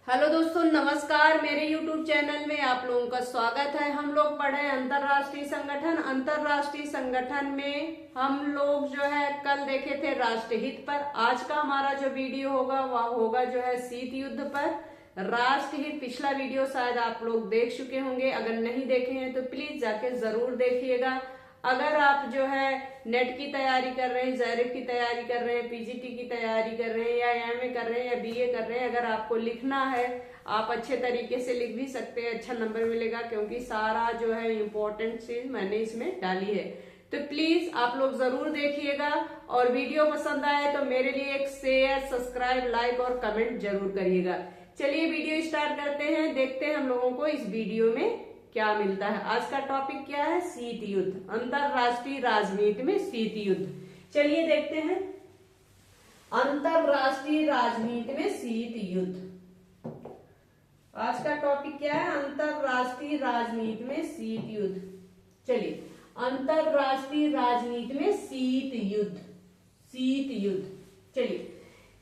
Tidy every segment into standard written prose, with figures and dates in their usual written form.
Hello दोस्तों, नमस्कार। मेरे YouTube चैनल में आप लोगों का स्वागत है। हम लोग पढ़े अंतरराष्ट्रीय संगठन। अंतरराष्ट्रीय संगठन में हम लोग जो है कल देखे थे राष्ट्रहित पर। आज का हमारा जो वीडियो होगा वह होगा जो है शीत युद्ध पर। राष्ट्रहित पिछला वीडियो शायद आप लोग देख चुके होंगे। अगर नहीं देखे हैं तो प्लीज जाके जरूर देखिएगा। अगर आप जो है नेट की तैयारी कर रहे हैं, जेआरएफ की तैयारी कर रहे हैं, पीजीटी की तैयारी कर रहे हैं या एमए कर रहे हैं या बीए कर रहे हैं, अगर आपको लिखना है आप अच्छे तरीके से लिख भी सकते हैं, अच्छा नंबर मिलेगा, क्योंकि सारा जो है इम्पोर्टेंट चीज मैंने इसमें डाली है। तो प्लीज आप लोग जरूर देखिएगा और वीडियो पसंद आए तो मेरे लिए एक शेयर, सब्सक्राइब, लाइक और कमेंट जरूर करिएगा। चलिए वीडियो स्टार्ट करते हैं। देखते हैं हम लोगों को इस वीडियो में क्या मिलता है। आज का टॉपिक क्या है? शीत युद्ध। अंतरराष्ट्रीय राजनीति में शीत युद्ध। चलिए देखते हैं अंतरराष्ट्रीय राजनीति में शीत युद्ध। आज का टॉपिक क्या है? अंतरराष्ट्रीय राजनीति में शीत युद्ध। चलिए, अंतरराष्ट्रीय राजनीति में शीत युद्ध। शीत युद्ध। चलिए,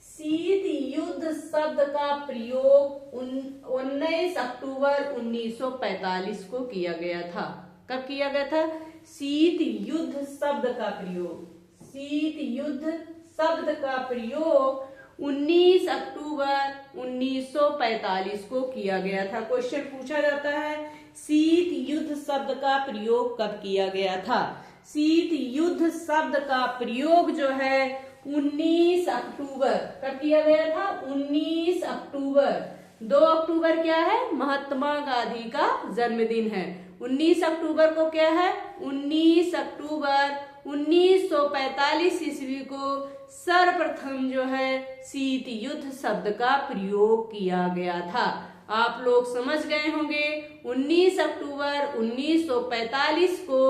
शीत युद्ध शब्द का प्रयोग 19 अक्टूबर 1945 को किया गया था। कब किया गया था? शीत युद्ध शब्द का प्रयोग, शीत युद्ध शब्द का प्रयोग 19 अक्टूबर 1945 को किया गया था। क्वेश्चन पूछा जाता है शीत युद्ध शब्द का प्रयोग कब किया गया था? शीत युद्ध शब्द का प्रयोग जो है 19 अक्टूबर कब किया गया था? 19 अक्टूबर। 2 अक्टूबर क्या है? महात्मा गांधी का जन्मदिन है। 19 अक्टूबर को क्या है? 19 अक्टूबर 1945 ईस्वी को सर्वप्रथम जो है शीत युद्ध शब्द का प्रयोग किया गया था। आप लोग समझ गए होंगे 19 अक्टूबर 1945 को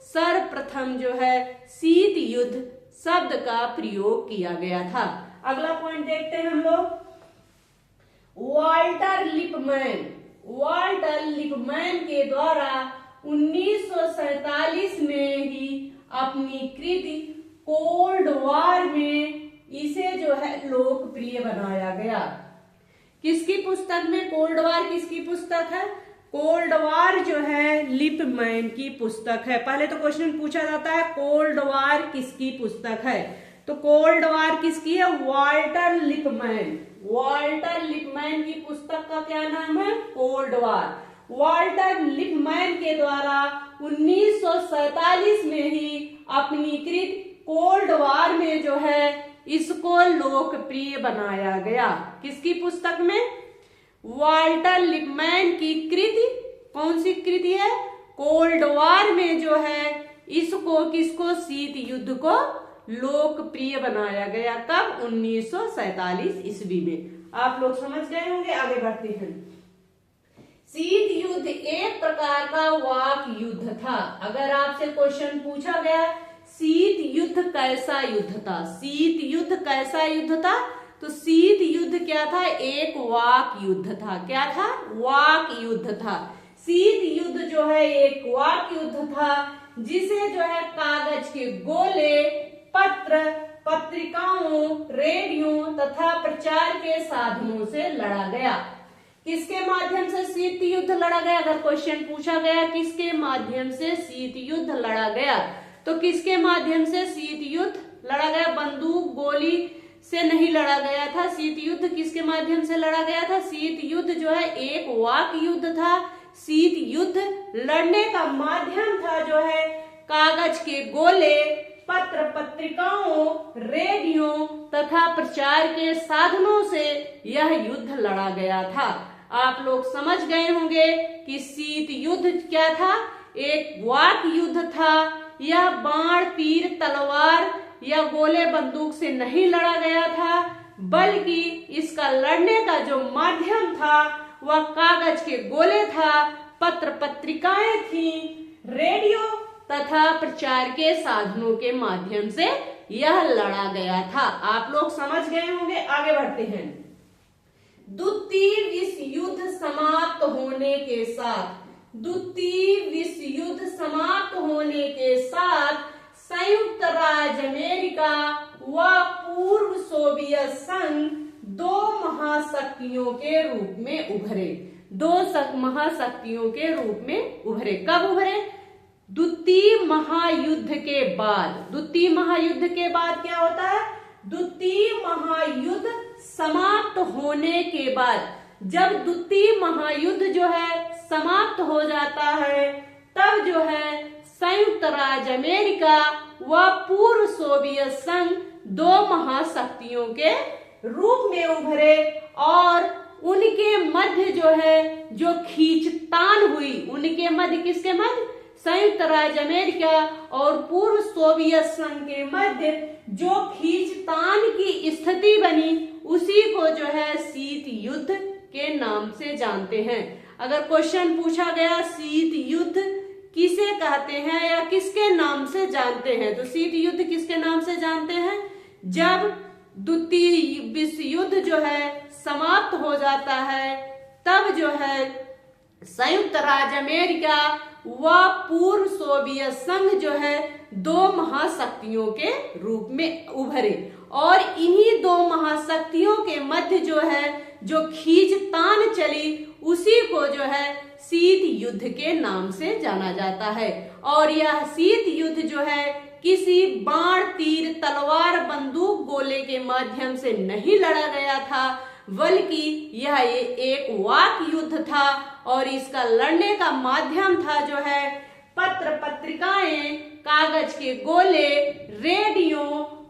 सर्वप्रथम जो है शीत युद्ध शब्द का प्रयोग किया गया था। अगला पॉइंट देखते हैं हम लोग। वाल्टर लिपमैन के द्वारा 1947 में ही अपनी कृति कोल्ड वॉर में इसे जो है लोकप्रिय बनाया गया। किसकी पुस्तक में? कोल्ड वॉर किसकी पुस्तक है? कोल्ड वॉर जो है लिपमैन की पुस्तक है। पहले तो क्वेश्चन पूछा जाता है कोल्ड वॉर किसकी पुस्तक है, तो कोल्ड वॉर किसकी है? Walter Lipman. वाल्टर लिपमैन की पुस्तक का क्या नाम है? Cold war. वाल्टर लिपमैन के द्वारा 1947 में ही अपनी कृत कोल्ड वॉर में जो है इसको लोकप्रिय बनाया गया। किसकी पुस्तक में? वाल्टर लिपमैन की कृति। कौन सी कृति है? कोल्ड वॉर में जो है इसको किसको? शीत युद्ध को लोकप्रिय बनाया गया। कब? 1947 ईस्वी में। आप लोग समझ गए होंगे। आगे बढ़ते हैं। शीत युद्ध एक प्रकार का वाक युद्ध था। अगर आपसे क्वेश्चन पूछा गया शीत युद्ध कैसा युद्ध था, शीत युद्ध कैसा युद्ध था, तो शीत युद्ध क्या था? एक वाक युद्ध था। क्या था? वाक युद्ध था। शीत युद्ध जो है एक वाक युद्ध था जिसे जो है कागज के गोले, पत्र, पत्रिकाओं, रेडियो तथा प्रचार के साधनों से लड़ा गया। किसके माध्यम से शीत युद्ध लड़ा गया? अगर क्वेश्चन पूछा गया किसके माध्यम से शीत युद्ध लड़ा गया, तो किसके माध्यम से शीत युद्ध लड़ा गया? बंदूक, गोली से नहीं लड़ा गया था। शीत युद्ध किसके माध्यम से लड़ा गया था? शीत युद्ध जो है एक वाक युद्ध था। शीत युद्ध लड़ने का माध्यम था जो है कागज के गोले, पत्र, पत्रिकाओं, रेडियो तथा प्रचार के साधनों से यह युद्ध लड़ा गया था। आप लोग समझ गए होंगे कि शीत युद्ध क्या था? एक वाक युद्ध था। यह बाण, तीर, तलवार या गोले, बंदूक से नहीं लड़ा गया था, बल्कि इसका लड़ने का जो माध्यम था वह कागज के गोले था, पत्र पत्रिकाएं थी, रेडियो तथा प्रचार के साधनों के माध्यम से यह लड़ा गया था। आप लोग समझ गए होंगे। आगे बढ़ते हैं। द्वितीय विश्व युद्ध समाप्त होने के साथ, द्वितीय विश्व युद्ध समाप्त होने के साथ संयुक्त राज्य अमेरिका व पूर्व सोवियत संघ दो महाशक्तियों के रूप में उभरे। दो महाशक्तियों के रूप में उभरे। कब उभरे? द्वितीय महायुद्ध के बाद। द्वितीय महायुद्ध के बाद क्या होता है? द्वितीय महायुद्ध समाप्त होने के बाद, जब द्वितीय महायुद्ध जो है समाप्त हो जाता है, तब जो है संयुक्त राज्य अमेरिका व पूर्व सोवियत संघ दो महाशक्तियों के रूप में उभरे और उनके मध्य जो है जो खींचतान हुई, उनके मध्य, किसके मध्य? संयुक्त राज्य अमेरिका और पूर्व सोवियत संघ के मध्य जो खींचतान की स्थिति बनी, उसी को जो है शीत युद्ध के नाम से जानते हैं। अगर क्वेश्चन पूछा गया शीत युद्ध किसे कहते हैं या किसके नाम से जानते हैं, तो शीत युद्ध किसके नाम से जानते हैं? जब द्वितीय विश्व युद्ध जो है समाप्त हो जाता है, तब जो है संयुक्त राज्य अमेरिका व पूर्व सोवियत संघ जो है दो महाशक्तियों के रूप में उभरे और इन्हीं दो महाशक्तियों के मध्य जो है जो खींचतान चली, उसी को जो है शीत युद्ध के नाम से जाना जाता है। और यह शीत युद्ध जो है किसी बाण, तीर, तलवार, बंदूक, गोले के माध्यम से नहीं लड़ा गया था, बल्कि यह एक वाक युद्ध था और इसका लड़ने का माध्यम था जो है पत्र पत्रिकाएं, कागज के गोले, रेडियो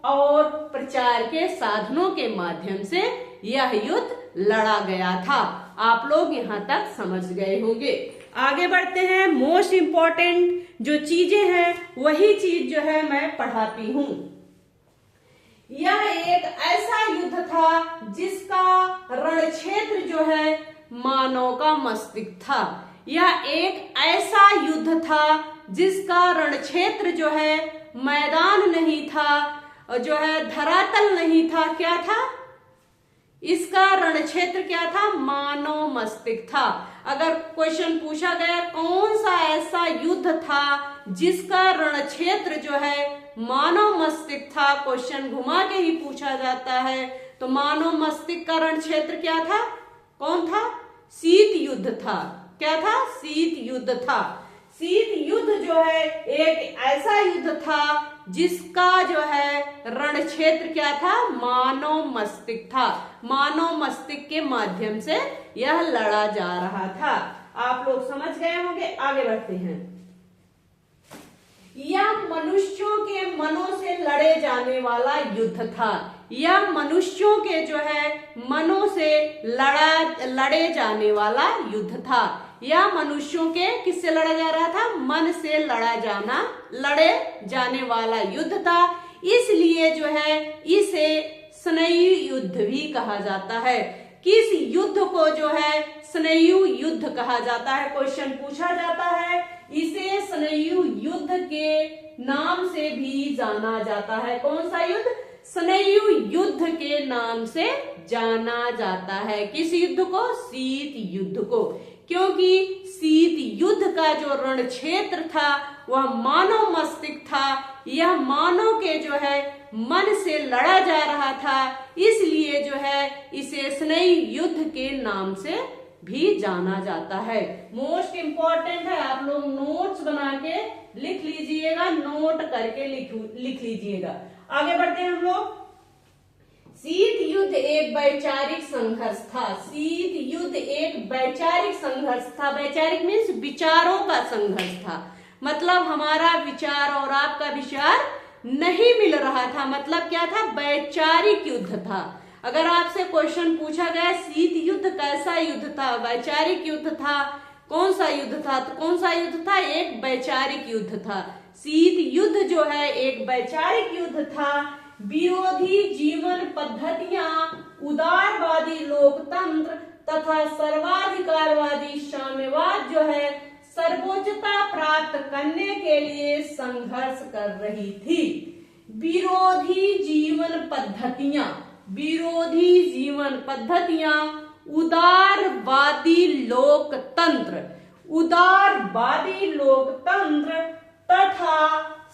और प्रचार के साधनों के माध्यम से यह युद्ध लड़ा गया था। आप लोग यहाँ तक समझ गए होंगे। आगे बढ़ते हैं। मोस्ट इम्पोर्टेंट जो चीजें हैं वही चीज जो है मैं पढ़ाती हूँ। यह एक ऐसा युद्ध था जिसका रणक्षेत्र जो है मानव का मस्तिष्क था। यह एक ऐसा युद्ध था जिसका रणक्षेत्र जो है मैदान नहीं था, जो है धरातल नहीं था। क्या था? इसका रणक्षेत्र क्या था? मानव मस्तिष्क था। अगर क्वेश्चन पूछा गया कौन सा ऐसा युद्ध था जिसका रणक्षेत्र जो है मानव मस्तिष्क था, क्वेश्चन घुमा के ही पूछा जाता है, तो मानव मस्तिष्क का रणक्षेत्र क्या था? कौन था? शीत युद्ध था। क्या था? शीत युद्ध था। शीत युद्ध जो है एक ऐसा युद्ध था जिसका जो है रणक्षेत्र क्या था? मानव मस्तिष्क था। मानव मस्तिष्क के माध्यम से यह लड़ा जा रहा था। आप लोग समझ गए होंगे। आगे बढ़ते हैं। यह मनुष्यों के मनों से लड़े जाने वाला युद्ध था। यह मनुष्यों के जो है मनों से लड़े जाने वाला युद्ध था। यह मनुष्यों के किससे लड़ा जा रहा था? मन से लड़े जाने वाला युद्ध था। इसलिए जो है इसे स्नायु युद्ध भी कहा जाता है। किस युद्ध को जो है स्नायु युद्ध कहा जाता है? क्वेश्चन पूछा जाता है। इसे स्नायु युद्ध के नाम से भी जाना जाता है। कौन सा युद्ध? स्नायु युद्ध के नाम से जाना जाता है। किस युद्ध को? शीत युद्ध को। क्योंकि शीत युद्ध का जो रण क्षेत्र था वह मानव मस्तिष्क था। यह मानव के जो है मन से लड़ा जा रहा था, इसलिए जो है इसे स्नायु युद्ध के नाम से भी जाना जाता है। मोस्ट इम्पोर्टेंट है, आप लोग नोट्स बना के लिख लीजिएगा, नोट करके लिख लीजिएगा। आगे बढ़ते हैं हम लोग। शीत युद्ध एक वैचारिक संघर्ष था। शीत युद्ध एक वैचारिक संघर्ष था। वैचारिक मीन्स विचारों का संघर्ष था। मतलब हमारा विचार और आपका विचार नहीं मिल रहा था। मतलब क्या था? वैचारिक युद्ध था। अगर आपसे क्वेश्चन पूछा गया शीत युद्ध कैसा युद्ध था? वैचारिक युद्ध था। कौन सा युद्ध था? तो कौन सा युद्ध था? एक वैचारिक युद्ध था। शीत युद्ध जो है एक वैचारिक युद्ध था। विरोधी जीवन पद्धतियां, उदारवादी लोकतंत्र तथा सर्वाधिकारवादी साम्यवाद जो है सर्वोच्चता प्राप्त करने के लिए संघर्ष कर रही थी। विरोधी जीवन पद्धतियां, उदारवादी लोकतंत्र तथा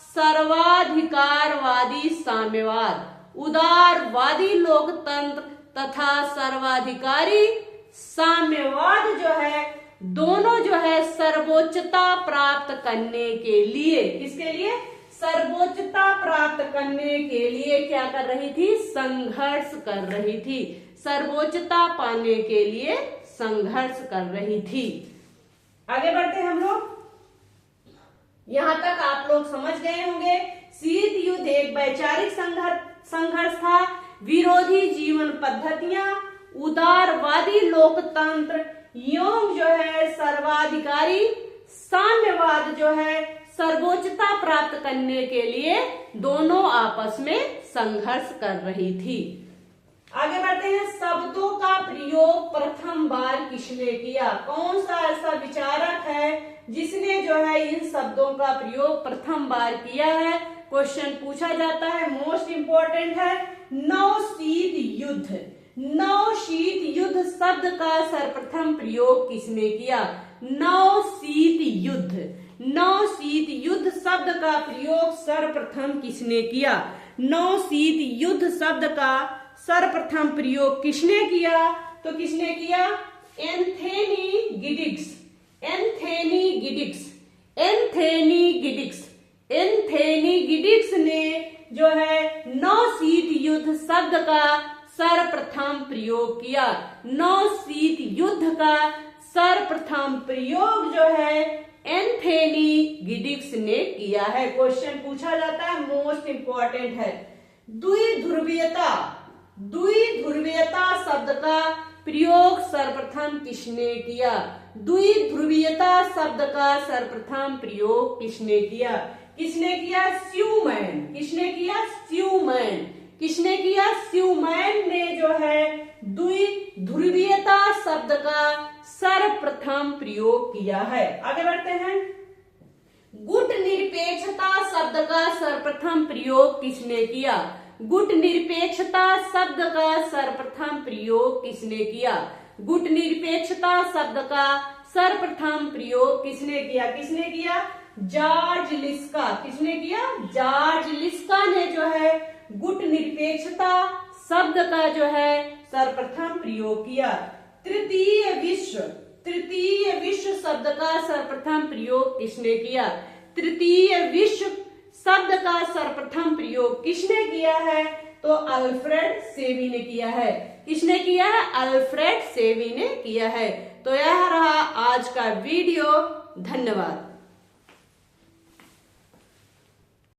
सर्वाधिकारवादी साम्यवाद। उदारवादी लोकतंत्र तथा सर्वाधिकारी साम्यवाद जो है, दोनों जो है सर्वोच्चता प्राप्त करने के लिए, किसके लिए? सर्वोच्चता प्राप्त करने के लिए क्या कर रही थी? संघर्ष कर रही थी। सर्वोच्चता पाने के लिए संघर्ष कर रही थी। आगे बढ़ते हैं हम लोग। यहां तक आप लोग समझ गए होंगे। शीत युद्ध एक वैचारिक संघर्ष था। विरोधी जीवन पद्धतियां, उदारवादी लोकतंत्र एवं जो है सर्वाधिकारी साम्यवाद जो है सर्वोच्चता प्राप्त करने के लिए दोनों आपस में संघर्ष कर रही थी। आगे बढ़ते हैं। शब्दों का प्रयोग प्रथम बार किसने किया? कौन सा ऐसा विचारक है जिसने जो है इन शब्दों का प्रयोग प्रथम बार किया है? क्वेश्चन पूछा जाता है, मोस्ट इंपॉर्टेंट है। नवशीत युद्ध। नवशीत युद्ध शब्द का सर्वप्रथम प्रयोग किसने किया? नवशीत युद्ध। नवशीत युद्ध शब्द का प्रयोग सर्वप्रथम किसने किया? नवशीत युद्ध शब्द का सर्वप्रथम प्रयोग किसने किया? तो किसने किया? एंथोनी गिडिक्स। एंथोनी गिडिक्स। एंथोनी गिडिक्स। एंथोनी गिडिक्स ने जो है नवशीत युद्ध शब्द का सर्वप्रथम प्रयोग किया। नवशीत युद्ध का सर्वप्रथम प्रयोग जो है एंथोनी गिडिक्स ने किया है। क्वेश्चन पूछा जाता है, मोस्ट इंपॉर्टेंट है। द्विध्रुवीयता। द्विध्रुवीयता शब्द का प्रयोग सर्वप्रथम किसने किया? द्विध्रुवीयता शब्द का सर्वप्रथम प्रयोग किसने किया? किसने किया? स्यूमैन। किसने किया? स्यूमैन। किसने किया? स्यूमैन ने जो है द्विध्रुवीयता शब्द का सर्वप्रथम प्रयोग किया है। आगे बढ़ते हैं। गुट निरपेक्षता शब्द का सर्वप्रथम प्रयोग किसने किया? गुट निरपेक्षता शब्द का सर्वप्रथम प्रयोग किसने किया? गुट निरपेक्षता शब्द का सर्वप्रथम प्रयोग किसने किया? किसने किया? जॉर्ज लिस्का। किसने किया? जॉर्ज लिस्का ने जो है गुट निरपेक्षता शब्द का जो है सर्वप्रथम प्रयोग किया। तृतीय विश्व। तृतीय विश्व शब्द का सर्वप्रथम प्रयोग किसने किया? तृतीय विश्व शब्द का सर्वप्रथम प्रयोग किसने किया है? तो अल्फ्रेड सेवी ने किया है। किसने किया है? अल्फ्रेड सेवी ने किया है। तो यह रहा आज का वीडियो। धन्यवाद।